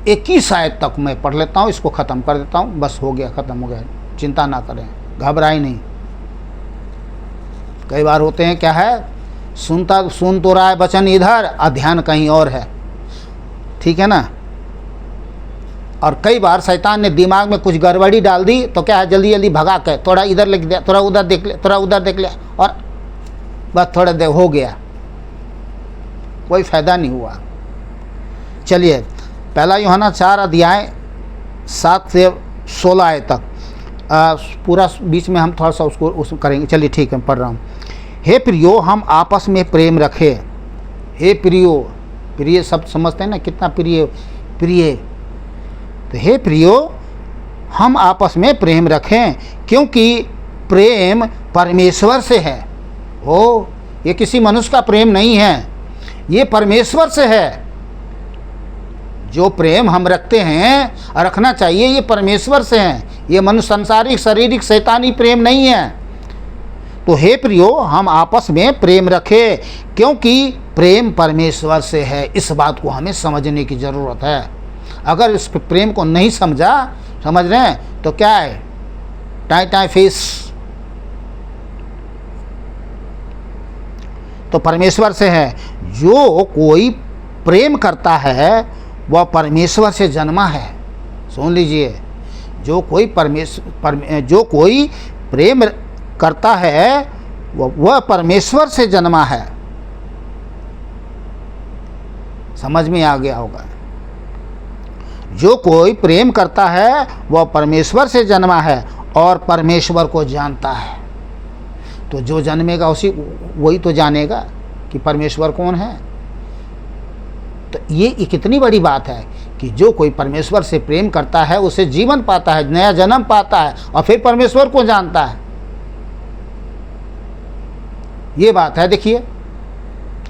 21 आयत तक मैं पढ़ लेता हूँ, इसको ख़त्म कर देता हूँ। बस हो गया, ख़त्म हो गया, चिंता ना करें, घबराए नहीं। कई बार होते हैं, क्या है, सुन तो रहा है वचन इधर, ध्यान कहीं और है। ठीक है ना? और कई बार शैतान ने दिमाग में कुछ गड़बड़ी डाल दी, तो क्या है, जल्दी जल्दी भगा के थोड़ा इधर लिख दिया, थोड़ा उधर देख लिया, थोड़ा उधर देख लिया, और बस थोड़ा देर हो गया, कोई फ़ायदा नहीं हुआ। चलिए पहला यूहन्ना 4 अध्याय 7 से 16 आयत तक, पूरा बीच में हम थोड़ा सा उसको करेंगे। चलिए ठीक है, पढ़ रहा हूँ। हे प्रियो, हम आपस में प्रेम रखें। हे प्रियो, प्रिय शब्द समझते हैं ना, कितना प्रिय प्रिय। तो हे प्रियो, हम आपस में प्रेम रखें, क्योंकि प्रेम परमेश्वर से है। ओ, ये किसी मनुष्य का प्रेम नहीं है, ये परमेश्वर से है। जो प्रेम हम रखते हैं, रखना चाहिए, ये परमेश्वर से है। ये मनुष्य संसारिक, शारीरिक, शैतानी प्रेम नहीं है। तो हे प्रियो, हम आपस में प्रेम रखें, क्योंकि प्रेम परमेश्वर से है। इस बात को हमें समझने की ज़रूरत है। अगर इस प्रेम को नहीं समझ रहे हैं, तो क्या है, टाई टाई फेस। तो परमेश्वर से है। जो कोई प्रेम करता है वह परमेश्वर से जन्मा है। सुन लीजिए, जो कोई प्रेम करता है वह परमेश्वर से जन्मा है। समझ में आ गया होगा। जो कोई प्रेम करता है वह परमेश्वर से जन्मा है और परमेश्वर को जानता है। तो जो जन्मेगा वही तो जानेगा कि परमेश्वर कौन है। तो ये कितनी बड़ी बात है कि जो कोई परमेश्वर से प्रेम करता है उसे जीवन पाता है, नया जन्म पाता है और फिर परमेश्वर को जानता है। ये बात है, देखिए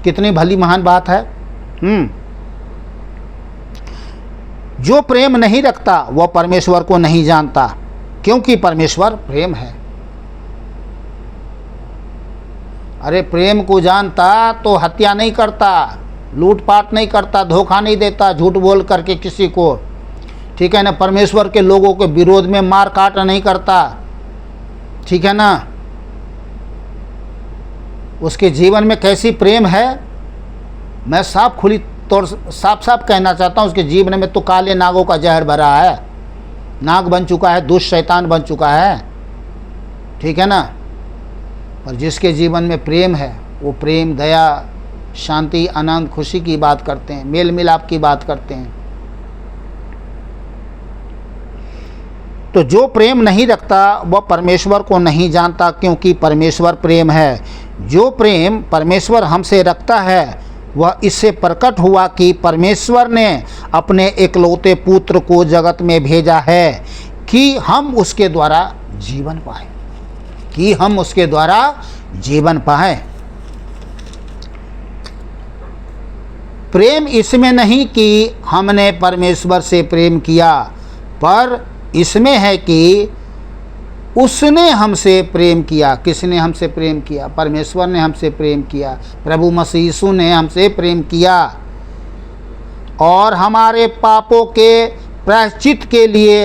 कितनी भली महान बात है। जो प्रेम नहीं रखता वह परमेश्वर को नहीं जानता, क्योंकि परमेश्वर प्रेम है। अरे प्रेम को जानता तो हत्या नहीं करता, लूटपाट नहीं करता, धोखा नहीं देता झूठ बोल करके किसी को, ठीक है ना। परमेश्वर के लोगों के विरोध में मार काट नहीं करता, ठीक है ना। उसके जीवन में कैसी प्रेम है, मैं साफ खुली तौर साफ कहना चाहता हूँ। उसके जीवन में तो काले नागों का जहर भरा है, नाग बन चुका है, दुष्ट शैतान बन चुका है, ठीक है ना। पर जिसके जीवन में प्रेम है वो प्रेम, दया, शांति, आनंद, खुशी की बात करते हैं, मेल मिलाप की बात करते हैं। तो जो प्रेम नहीं रखता वह परमेश्वर को नहीं जानता, क्योंकि परमेश्वर प्रेम है। जो प्रेम परमेश्वर हमसे रखता है वह इससे प्रकट हुआ कि परमेश्वर ने अपने एकलौते पुत्र को जगत में भेजा है कि हम उसके द्वारा जीवन पाएं, कि हम उसके द्वारा जीवन पाएं। प्रेम इसमें नहीं कि हमने परमेश्वर से प्रेम किया, पर इसमें है कि उसने हमसे प्रेम किया। किसने हमसे प्रेम किया? परमेश्वर ने हमसे प्रेम किया, प्रभु मसीह यीशु ने हमसे प्रेम किया और हमारे पापों के प्रायश्चित के लिए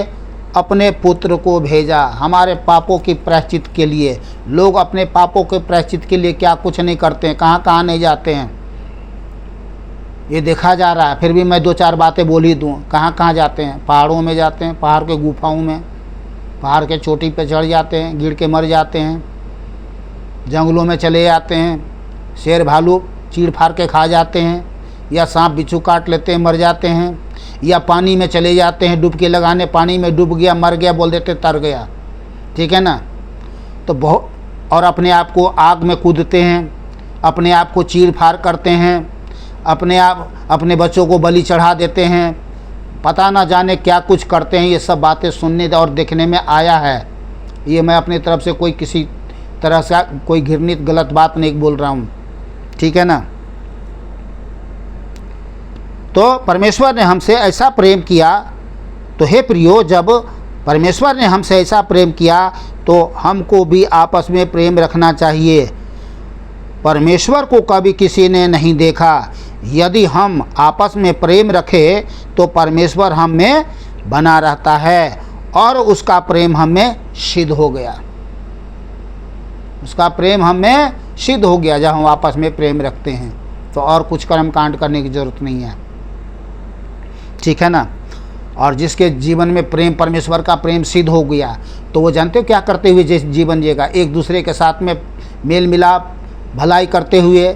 अपने पुत्र को भेजा। हमारे पापों की प्रायश्चित के लिए। लोग अपने पापों के प्रायश्चित के लिए क्या कुछ नहीं करते हैं, कहाँ कहाँ नहीं जाते हैं, ये देखा जा रहा है। फिर भी मैं दो चार बातें बोल ही दूँ। कहाँ कहाँ जाते हैं? पहाड़ों में जाते हैं, पहाड़ के गुफाओं में, पहाड़ के चोटी पे चढ़ जाते हैं, गिर के मर जाते हैं। जंगलों में चले जाते हैं, शेर भालू चीड़ फाड़ के खा जाते हैं, या सांप बिच्छू काट लेते हैं, मर जाते हैं। या पानी में चले जाते हैं डुबकी लगाने, पानी में डूब गया, मर गया, बोल देते तर गया, ठीक है ना। तो बहुत, और अपने आप को आग में कूदते हैं, अपने आप को चीड़ फाड़ करते हैं, अपने बच्चों को बलि चढ़ा देते हैं, पता ना जाने क्या कुछ करते हैं। ये सब बातें सुनने और देखने में आया है। ये मैं अपनी तरफ से कोई किसी तरह से कोई घृणित गलत बात नहीं बोल रहा हूँ, ठीक है ना। तो परमेश्वर ने हमसे ऐसा प्रेम किया। तो हे प्रियो, जब परमेश्वर ने हमसे ऐसा प्रेम किया तो हमको भी आपस में प्रेम रखना चाहिए। परमेश्वर को कभी किसी ने नहीं देखा। यदि हम आपस में प्रेम रखें तो परमेश्वर हम में बना रहता है और उसका प्रेम हम में सिद्ध हो गया। उसका प्रेम हम में सिद्ध हो गया जब हम आपस में प्रेम रखते हैं। तो और कुछ कर्म कांड करने की ज़रूरत नहीं है, ठीक है ना। और जिसके जीवन में प्रेम, परमेश्वर का प्रेम सिद्ध हो गया, तो वो जानते हो क्या करते हुए जीवन जिएगा? एक दूसरे के साथ में मेल मिलाप, भलाई करते हुए,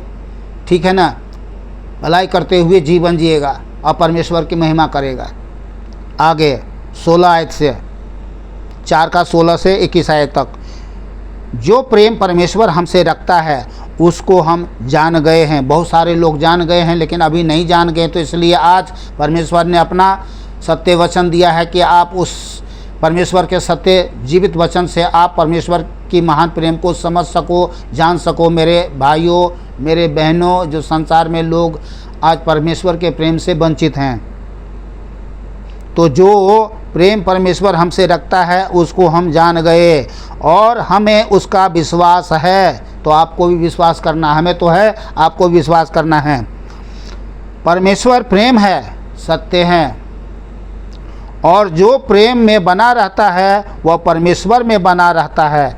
ठीक है ना, भलाई करते हुए जीवन जिएगा और परमेश्वर की महिमा करेगा। आगे 16 आयत से 4 का 16 से 21 आयत तक। जो प्रेम परमेश्वर हमसे रखता है उसको हम जान गए हैं। बहुत सारे लोग जान गए हैं लेकिन अभी नहीं जान गए। तो इसलिए आज परमेश्वर ने अपना सत्य वचन दिया है कि आप उस परमेश्वर के सत्य जीवित वचन से आप परमेश्वर की महान प्रेम को समझ सको, जान सको। मेरे भाइयों, मेरे बहनों, जो संसार में लोग आज परमेश्वर के प्रेम से वंचित हैं, तो जो प्रेम परमेश्वर हमसे रखता है उसको हम जान गए और हमें उसका विश्वास है। तो आपको भी विश्वास करना, हमें तो है, आपको भी विश्वास करना है। परमेश्वर प्रेम है, सत्य है, और जो प्रेम में बना रहता है वह परमेश्वर में बना रहता है।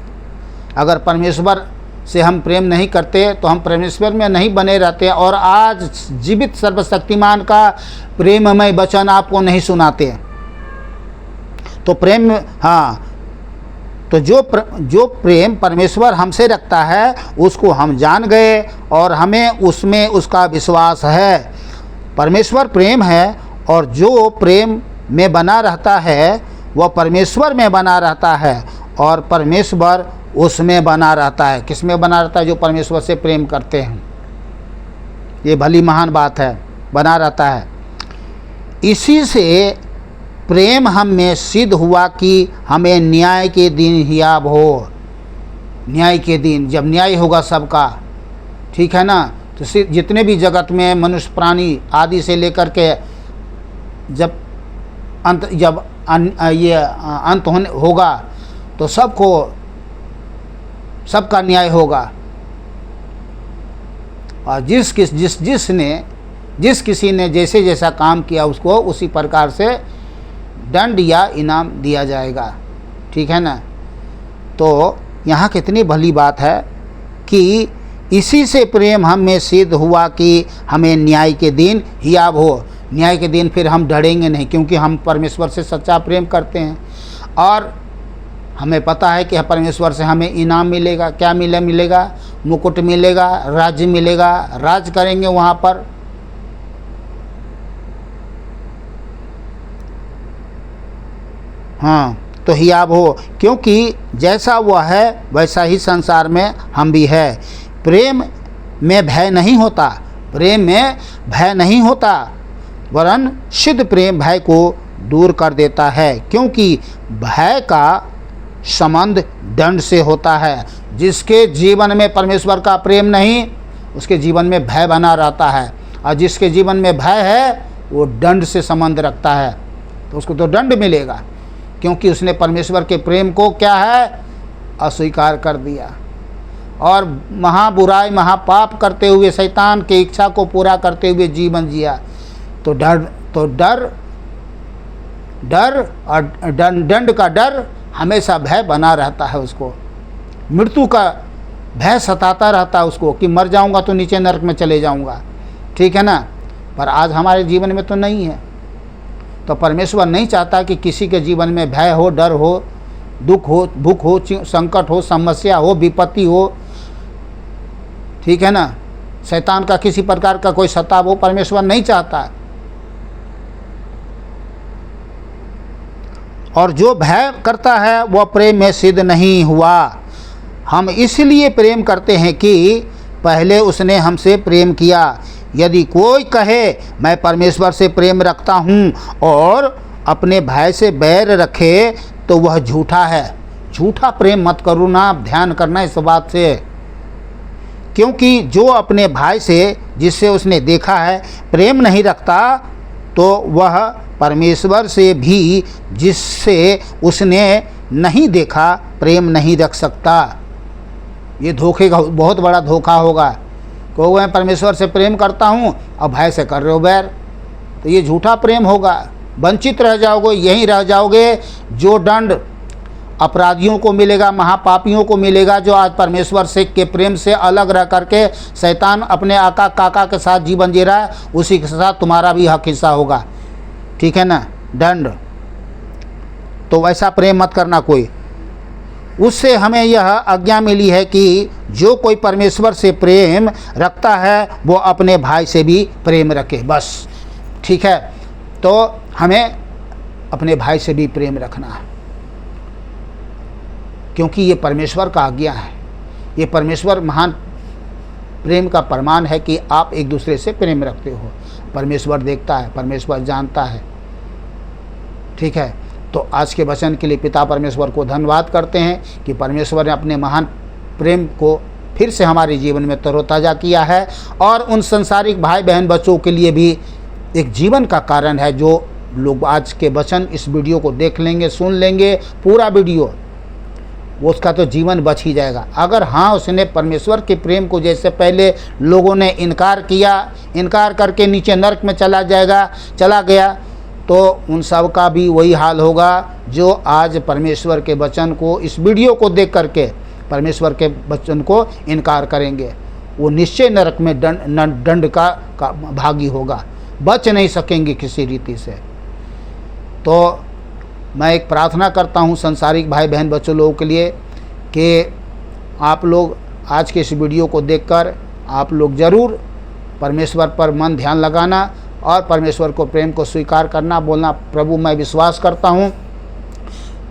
अगर परमेश्वर से हम प्रेम नहीं करते तो हम परमेश्वर में नहीं बने रहते और आज जीवित सर्वशक्तिमान का प्रेममय वचन आपको नहीं सुनाते। तो प्रेम, हाँ, तो जो प्रेम परमेश्वर हमसे रखता है उसको हम जान गए और हमें उसमें उसका विश्वास है। परमेश्वर प्रेम है और जो प्रेम में बना रहता है वह परमेश्वर में बना रहता है और परमेश्वर उसमें बना रहता है। किस में बना रहता है? जो परमेश्वर से प्रेम करते हैं। ये भली महान बात है, बना रहता है। इसी से प्रेम हम में सिद्ध हुआ कि हमें न्याय के दिन हियाब हो। न्याय के दिन, जब न्याय होगा सबका, ठीक है ना, तो जितने भी जगत में मनुष्य प्राणी आदि से लेकर के जब अंत होने होगा तो सबका न्याय होगा। और जिस किसी ने जैसे जैसा काम किया उसको उसी प्रकार से दंड या इनाम दिया जाएगा, ठीक है ना। तो यहाँ कितनी भली बात है कि इसी से प्रेम हम में सिद्ध हुआ कि हमें न्याय के दिन हियाब हो। न्याय के दिन फिर हम डरेंगे नहीं, क्योंकि हम परमेश्वर से सच्चा प्रेम करते हैं और हमें पता है कि परमेश्वर से हमें इनाम मिलेगा। क्या मिलेगा? मुकुट मिलेगा, राज्य मिलेगा, राज करेंगे वहाँ पर। हाँ, तो हियाब हो, क्योंकि जैसा वह है वैसा ही संसार में हम भी है। प्रेम में भय नहीं होता, प्रेम में भय नहीं होता, वरन सिद्ध प्रेम भय को दूर कर देता है, क्योंकि भय का संबंध दंड से होता है। जिसके जीवन में परमेश्वर का प्रेम नहीं, उसके जीवन में भय बना रहता है, और जिसके जीवन में भय है वो दंड से संबंध रखता है, तो उसको तो दंड मिलेगा, क्योंकि उसने परमेश्वर के प्रेम को क्या है? अस्वीकार कर दिया और महाबुराई महापाप करते हुए शैतान की इच्छा को पूरा करते हुए जीवन जिया। तो डर और दंड का डर हमेशा भय बना रहता है उसको। मृत्यु का भय सताता रहता है उसको कि मर जाऊंगा तो नीचे नरक में चले जाऊंगा, ठीक है ना। पर आज हमारे जीवन में तो नहीं है। तो परमेश्वर नहीं चाहता कि किसी के जीवन में भय हो, डर हो, दुख हो, भूख हो, संकट हो, समस्या हो, विपत्ति हो, ठीक है ना, शैतान का किसी प्रकार का कोई सताव हो, परमेश्वर नहीं चाहता। और जो भय करता है वह प्रेम में सिद्ध नहीं हुआ। हम इसलिए प्रेम करते हैं कि पहले उसने हमसे प्रेम किया। यदि कोई कहे मैं परमेश्वर से प्रेम रखता हूँ और अपने भाई से बैर रखे तो वह झूठा है। झूठा प्रेम मत करो ना, ध्यान करना इस बात से। क्योंकि जो अपने भाई से जिससे उसने देखा है प्रेम नहीं रखता, तो वह परमेश्वर से भी जिससे उसने नहीं देखा प्रेम नहीं रख सकता। ये धोखे का बहुत बड़ा धोखा होगा। कहो मैं परमेश्वर से प्रेम करता हूँ और भाई से कर रहे हो बैर, तो ये झूठा प्रेम होगा। वंचित रह जाओगे, यहीं रह जाओगे। जो दंड अपराधियों को मिलेगा, महापापियों को मिलेगा, जो आज परमेश्वर से के प्रेम से अलग रह करके शैतान अपने आका काका के साथ जीवन जी रहा है, उसी के साथ तुम्हारा भी हक हिस्सा होगा, ठीक है ना, दंड। तो वैसा प्रेम मत करना कोई। उससे हमें यह आज्ञा मिली है कि जो कोई परमेश्वर से प्रेम रखता है वो अपने भाई से भी प्रेम रखे, बस, ठीक है। तो हमें अपने भाई से भी प्रेम रखना है, क्योंकि ये परमेश्वर का आज्ञा है। ये परमेश्वर महान प्रेम का प्रमाण है कि आप एक दूसरे से प्रेम रखते हो। परमेश्वर देखता है, परमेश्वर जानता है, ठीक है। तो आज के वचन के लिए पिता परमेश्वर को धन्यवाद करते हैं कि परमेश्वर ने अपने महान प्रेम को फिर से हमारे जीवन में तरोताज़ा किया है, और उन संसारिक भाई बहन बच्चों के लिए भी एक जीवन का कारण है। जो लोग आज के वचन इस वीडियो को देख लेंगे, सुन लेंगे पूरा वीडियो, वो उसका तो जीवन बच ही जाएगा। अगर हाँ उसने परमेश्वर के प्रेम को जैसे पहले लोगों ने इनकार किया, इनकार करके नीचे नरक में चला गया, तो उन सब का भी वही हाल होगा जो आज परमेश्वर के वचन को, इस वीडियो को देख करके परमेश्वर के वचन को इनकार करेंगे। वो निश्चय नरक में दंड का भागी होगा, बच नहीं सकेंगे किसी रीति से। तो मैं एक प्रार्थना करता हूँ संसारिक भाई बहन बच्चों लोगों के लिए कि आप लोग आज के इस वीडियो को देखकर आप लोग ज़रूर परमेश्वर पर मन ध्यान लगाना और परमेश्वर को प्रेम को स्वीकार करना, बोलना प्रभु मैं विश्वास करता हूँ,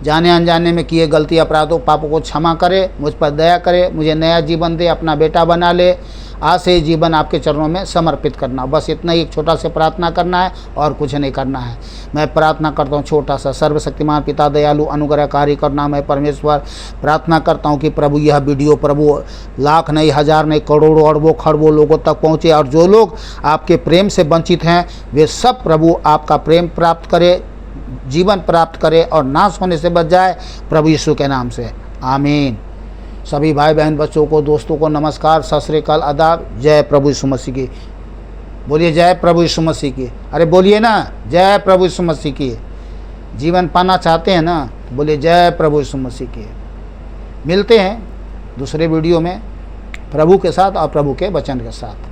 जाने अनजाने में किए गलती अपराधों पापों को क्षमा करे, मुझ पर दया करे, मुझे नया जीवन दे, अपना बेटा बना ले। आज से जीवन आपके चरणों में समर्पित करना, बस इतना ही एक छोटा सा प्रार्थना करना है और कुछ नहीं करना है। मैं प्रार्थना करता हूँ छोटा सा। सर्वशक्तिमान पिता दयालु अनुग्रहकारी करना मैं परमेश्वर प्रार्थना करता हूँ कि प्रभु यह वीडियो प्रभु लाख नहीं, हज़ार नहीं, करोड़ों अरबों खरबों लोगों तक पहुँचे और जो लोग आपके प्रेम से वंचित हैं वे सब प्रभु आपका प्रेम प्राप्त करे, जीवन प्राप्त करे और नाश होने से बच जाए, प्रभु यीशु के नाम से आमीन। सभी भाई बहन बच्चों को, दोस्तों को नमस्कार, सत श्री अकाल, आदाब। जय प्रभु यीशु मसीह की। बोलिए जय प्रभु यीशु मसीह की। अरे बोलिए ना जय प्रभु यीशु मसीह की। जीवन पाना चाहते हैं ना, बोलिए जय प्रभु यीशु मसीह की। मिलते हैं दूसरे वीडियो में प्रभु के साथ और प्रभु के वचन के साथ।